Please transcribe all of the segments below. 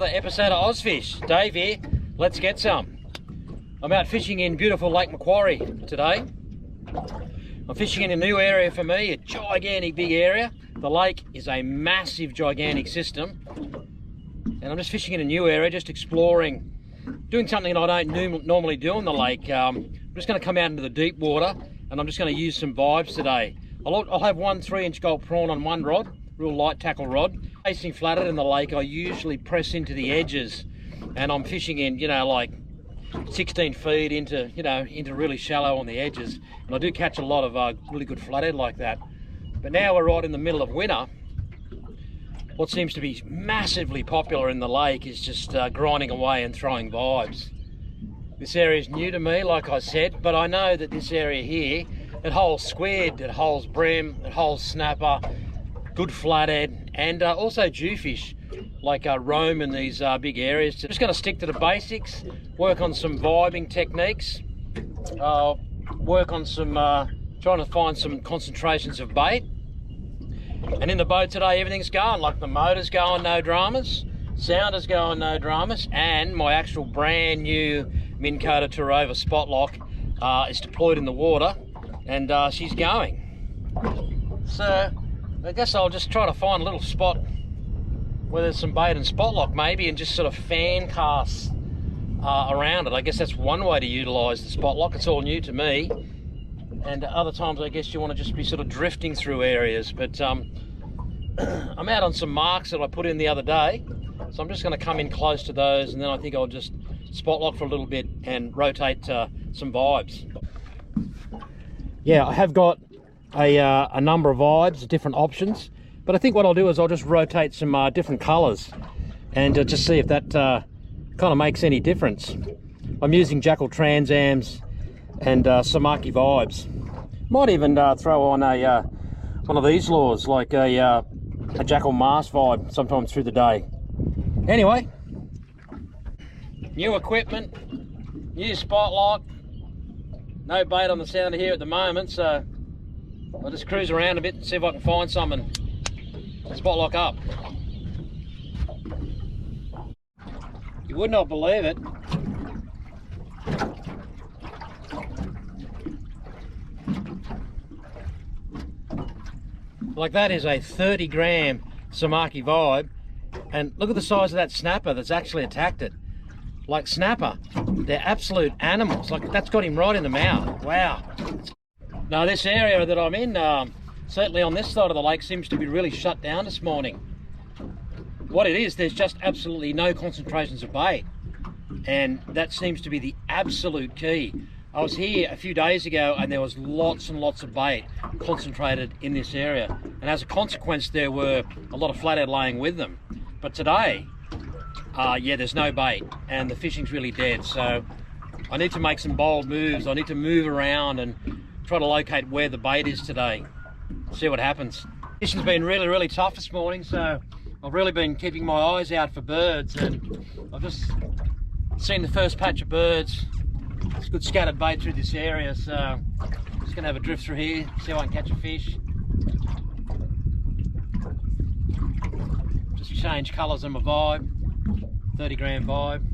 another episode of Ozfish. Dave here, let's get some. I'm out fishing in beautiful Lake Macquarie today. I'm fishing in a new area for me, a gigantic big area. The lake is a massive, gigantic system. And I'm just fishing in a new area, just exploring, doing something that I don't normally do on the lake. I'm just going to come out into the deep water and I'm just going to use some vibes today. I'll have one 3-inch gold prawn on one rod, real light tackle rod. Facing flathead in the lake, I usually press into the edges and I'm fishing in, like 16 feet into really shallow on the edges. And I do catch a lot of really good flathead like that. But now we're right in the middle of winter. What seems to be massively popular in the lake is just grinding away and throwing vibes. This area is new to me, like I said, but I know that this area here, it holds squid, it holds bream, it holds snapper, good flathead, and also jewfish, like roam in these big areas. Just going to stick to the basics, work on some vibing techniques, work on some, trying to find some concentrations of bait. And in the boat today, everything's going, like the motor's going, no dramas, sound is going, no dramas, and my actual brand new Minn Kota Turova spot lock is deployed in the water, and she's going. So I guess I'll just try to find a little spot where there's some bait and spot lock maybe, and just sort of fan cast around it. I guess that's one way to utilise the spot lock. It's all new to me. And other times I guess you want to just be sort of drifting through areas, but I'm out on some marks that I put in the other day, so I'm just going to come in close to those, and then I think I'll just spot lock for a little bit and rotate some vibes. Yeah, I have got a number of vibes, different options, but I think what I'll do is I'll just rotate some different colours and just see if that kind of makes any difference. I'm using Jackal Transams and Samaki vibes. Might even throw on a one of these lures, like a Jackal Mast vibe sometime through the day. Anyway, new equipment, new spot lock, no bait on the sounder here at the moment, so I'll just cruise around a bit and see if I can find some and spot lock up. You would not believe it, like that is a 30-gram Samaki vibe, and look at the size of that snapper that's actually attacked it. Like snapper, they're absolute animals. Like that's got him right in the mouth. Wow. Now this area that I'm in, certainly on this side of the lake, seems to be really shut down this morning. What it is, there's just absolutely no concentrations of bait, and that seems to be the absolute key. I was here a few days ago and there was lots and lots of bait concentrated in this area, and as a consequence there were a lot of flathead laying with them. But today, yeah, there's no bait and the fishing's really dead, so I need to make some bold moves. I need to move around and try to locate where the bait is today, see what happens. Fishing's been really tough this morning, so I've really been keeping my eyes out for birds, and I've just seen the first patch of birds. It's good scattered bait through this area, so I'm just going to have a drift through here, see if I can catch a fish. Just change colours on my vibe, 30-gram vibe.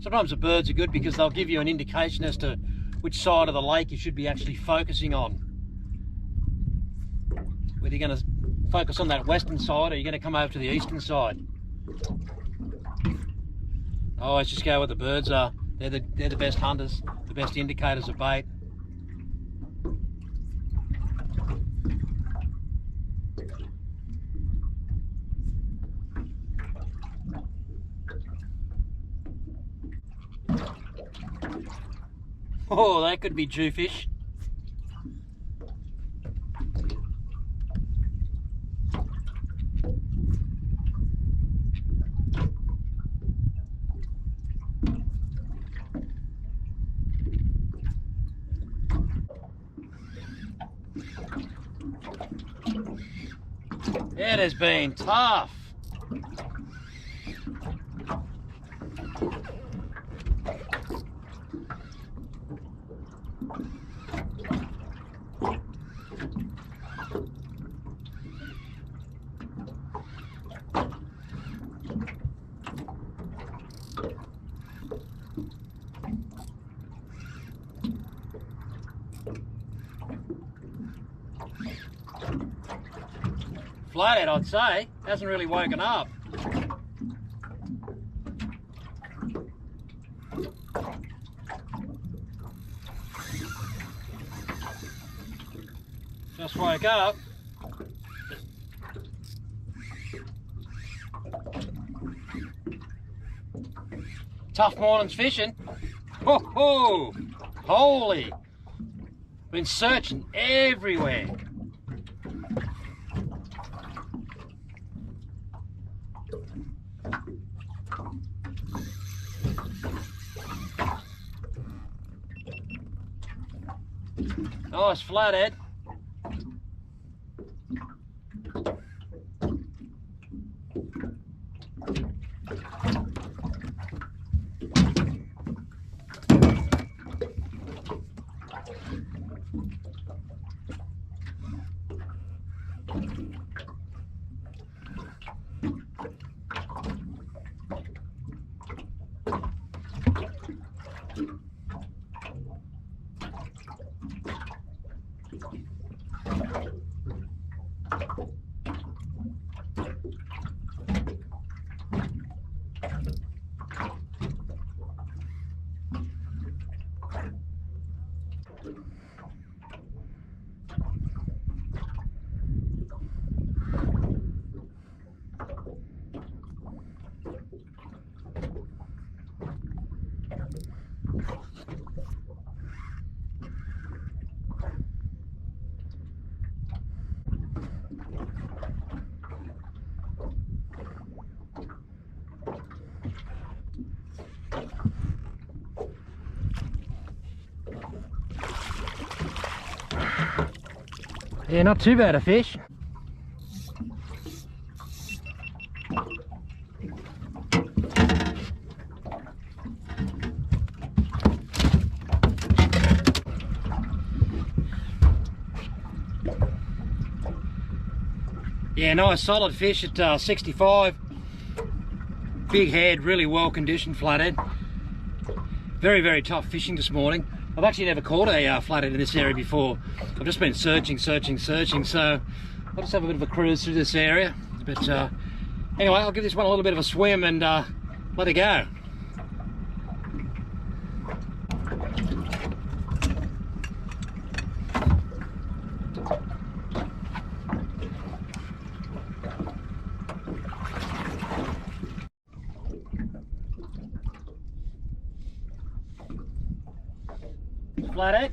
Sometimes the birds are good because they'll give you an indication as to which side of the lake you should be actually focusing on. Whether you're going to focus on that western side or you're going to come over to the eastern side. I always just go where the birds are. They're the best hunters, the best indicators of bait. Oh, that could be jewfish. It has been tough. Flathead, I'd say. Hasn't really woken up. Just woke up. Tough morning's fishing. Ho ho! Holy! Been searching everywhere. Nice flathead. Yeah, not too bad a fish. Yeah, nice solid fish at 65. Big head, really well conditioned flathead. Very, very tough fishing this morning. I've actually never caught a flathead in this area before. I've just been searching, so I'll just have a bit of a cruise through this area. But anyway, I'll give this one a little bit of a swim and let it go. Flathead.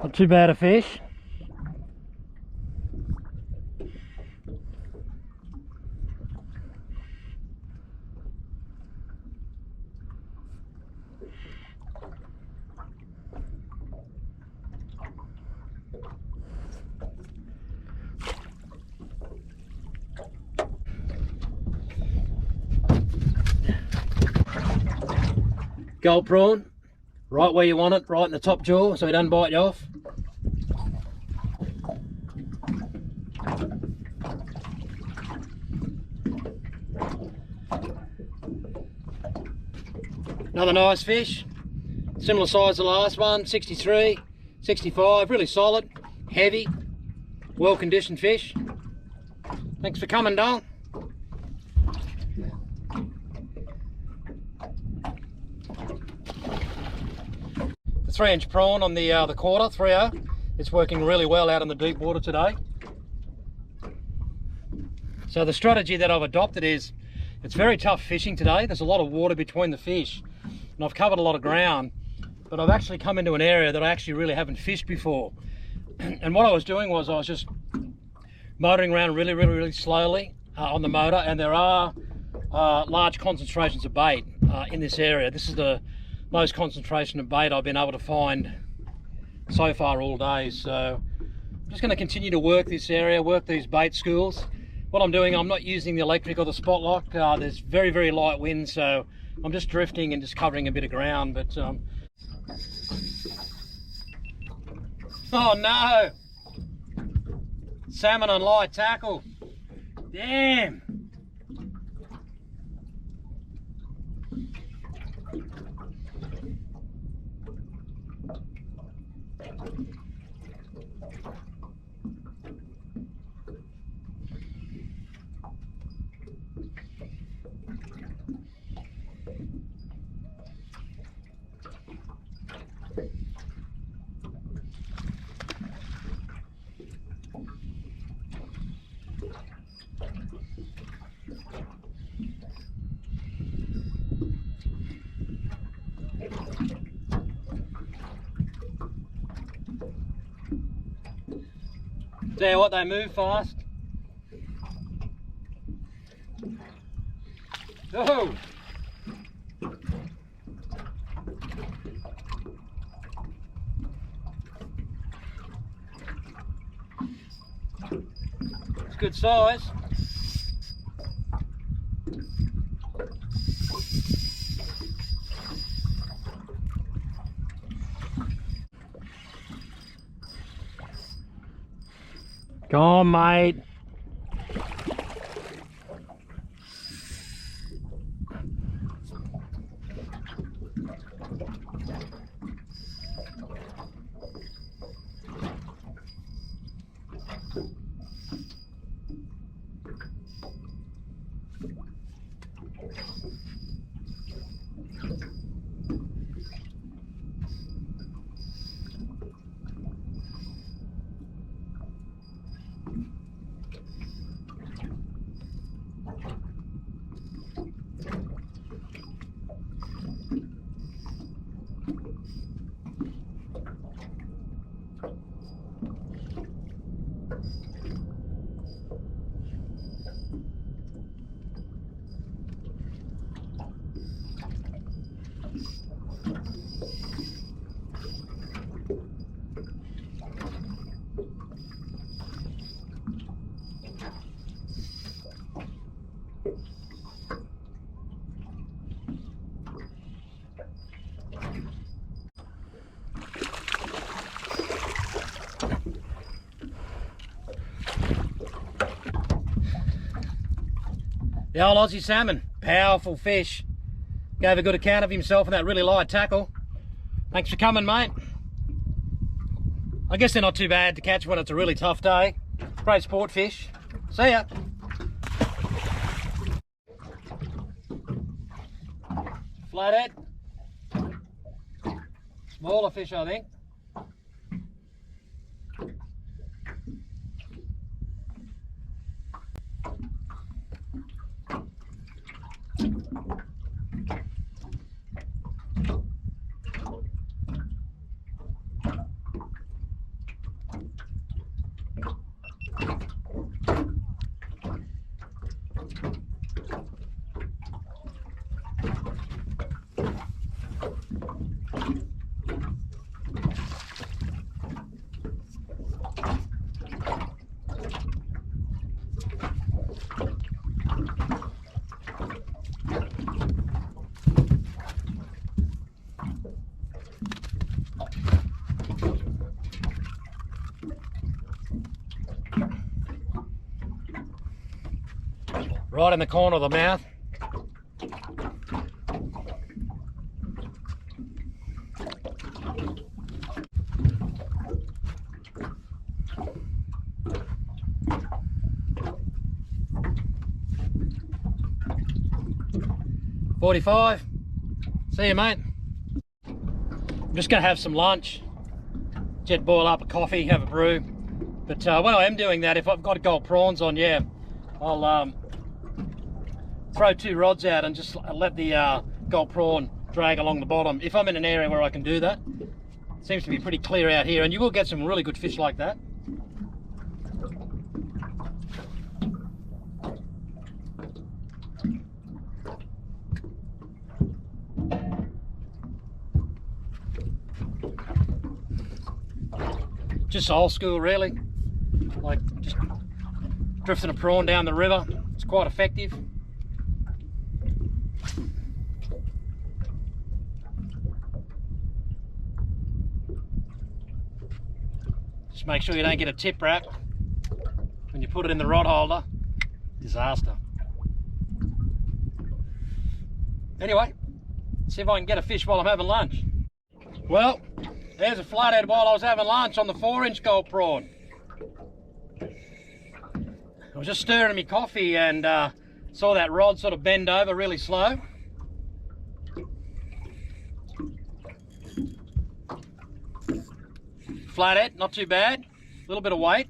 Not too bad a fish. Gold prawn, right where you want it, right in the top jaw so he doesn't bite you off. Another nice fish, similar size to the last one, 63, 65, really solid, heavy, well conditioned fish. Thanks for coming, Dong. The 3-inch prawn on the quarter, 3/0. It's working really well out in the deep water today. So the strategy that I've adopted is It's very tough fishing today. There's a lot of water between the fish, and I've covered a lot of ground, but I've actually come into an area that I actually really haven't fished before. And what I was doing was I was just motoring around really slowly on the motor, and there are large concentrations of bait in this area. This is the most concentration of bait I've been able to find so far all day. So I'm just going to continue to work this area, work these bait schools. What I'm doing, I'm not using the electric or the spot lock. There's very light wind, so I'm just drifting and just covering a bit of ground. But oh no! Salmon on light tackle. Damn! Tell you what, they move fast. Oh! It's good size. Come on, mate. The old Aussie salmon, powerful fish. Gave a good account of himself in that really light tackle. Thanks for coming, mate. I guess they're not too bad to catch when it's a really tough day. Great sport fish. See ya. Flathead. Smaller fish, I think. Right in the corner of the mouth. $45. See you, mate. I'm just going to have some lunch. Jet boil up a coffee, have a brew. But when I am doing that, if I've got gold prawns on, yeah, I'll throw 2 rods out and just let the gold prawn drag along the bottom. If I'm in an area where I can do that, it seems to be pretty clear out here, and you will get some really good fish like that. Just old school really, like just drifting a prawn down the river. It's quite effective. Just make sure you don't get a tip wrap when you put it in the rod holder. Disaster. Anyway, see if I can get a fish while I'm having lunch. Well, there's a flathead while I was having lunch on the 4-inch gold prawn. I was just stirring my coffee and saw that rod sort of bend over really slow. Flathead, not too bad. A little bit of weight.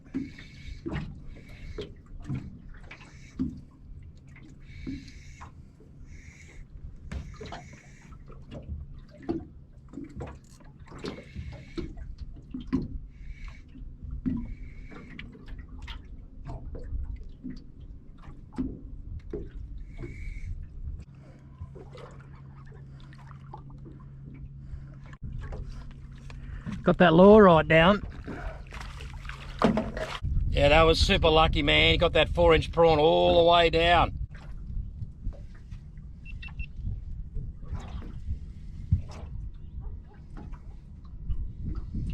Got that lure right down. Yeah, that was super lucky, man. He got that 4-inch prawn all the way down.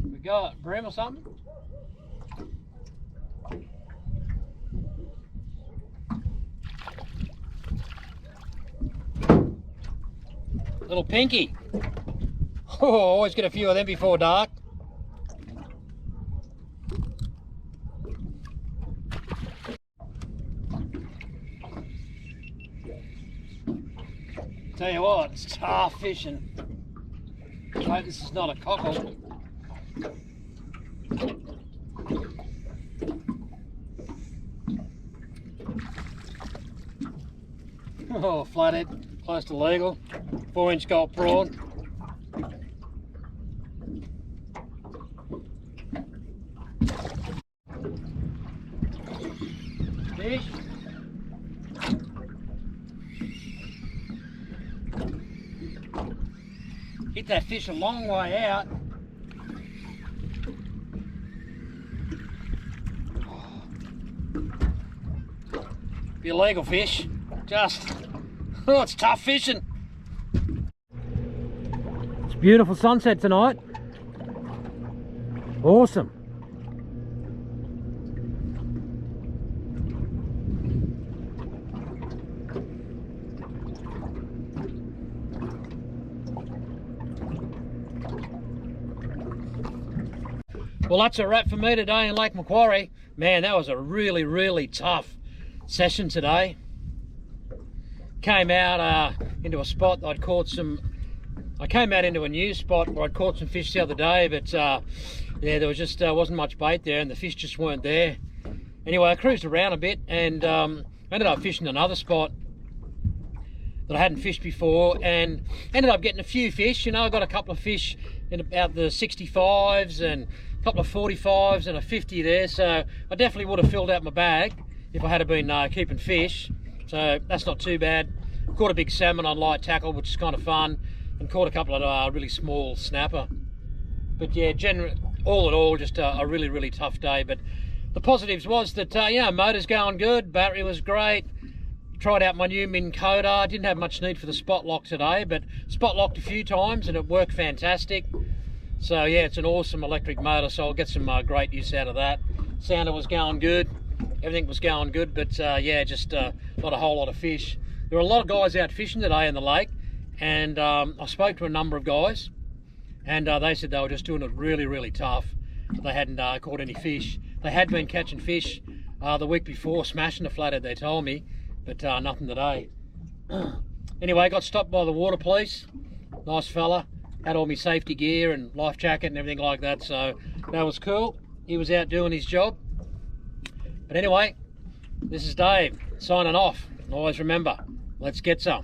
We got brim or something? Little pinky. Oh, always get a few of them before dark. Tell you what, it's tough fishing. I hope this is not a cockle. Oh, flathead, close to legal. 4-inch gold prawn. Fish. Hit that fish a long way out. Be a legal fish. Just, oh, it's tough fishing. It's a beautiful sunset tonight. Awesome. Well, that's a wrap for me today in Lake Macquarie. Man, that was a really, really tough session today. Came out into a spot that I'd caught some. I came out into a new spot where I'd caught some fish the other day, but yeah, there was just wasn't much bait there, and the fish just weren't there. Anyway, I cruised around a bit and ended up fishing another spot that I hadn't fished before, and ended up getting a few fish. You know, I got a couple of fish in about the 65s and a couple of 45s and a 50 there, so I definitely would have filled out my bag if I had been keeping fish. So that's not too bad. Caught a big salmon on light tackle, which is kind of fun, and caught a couple of really small snapper. But yeah, all in all, just a really, really tough day. But the positives was that, you know, motor's going good, battery was great. Tried out my new Minn Kota. Didn't have much need for the spot lock today, but spot locked a few times and it worked fantastic. So yeah, it's an awesome electric motor, so I'll get some great use out of that. Sounder was going good, everything was going good, but yeah, just not a whole lot of fish. There were a lot of guys out fishing today in the lake, and I spoke to a number of guys, and they said they were just doing it really, really tough. They hadn't caught any fish. They had been catching fish the week before, smashing the flathead, they told me, but nothing today. Anyway, got stopped by the water police. Nice fella. Had all my safety gear and life jacket and everything like that, so that was cool. He was out doing his job. But anyway, this is Dave signing off. And always remember, Let's get some.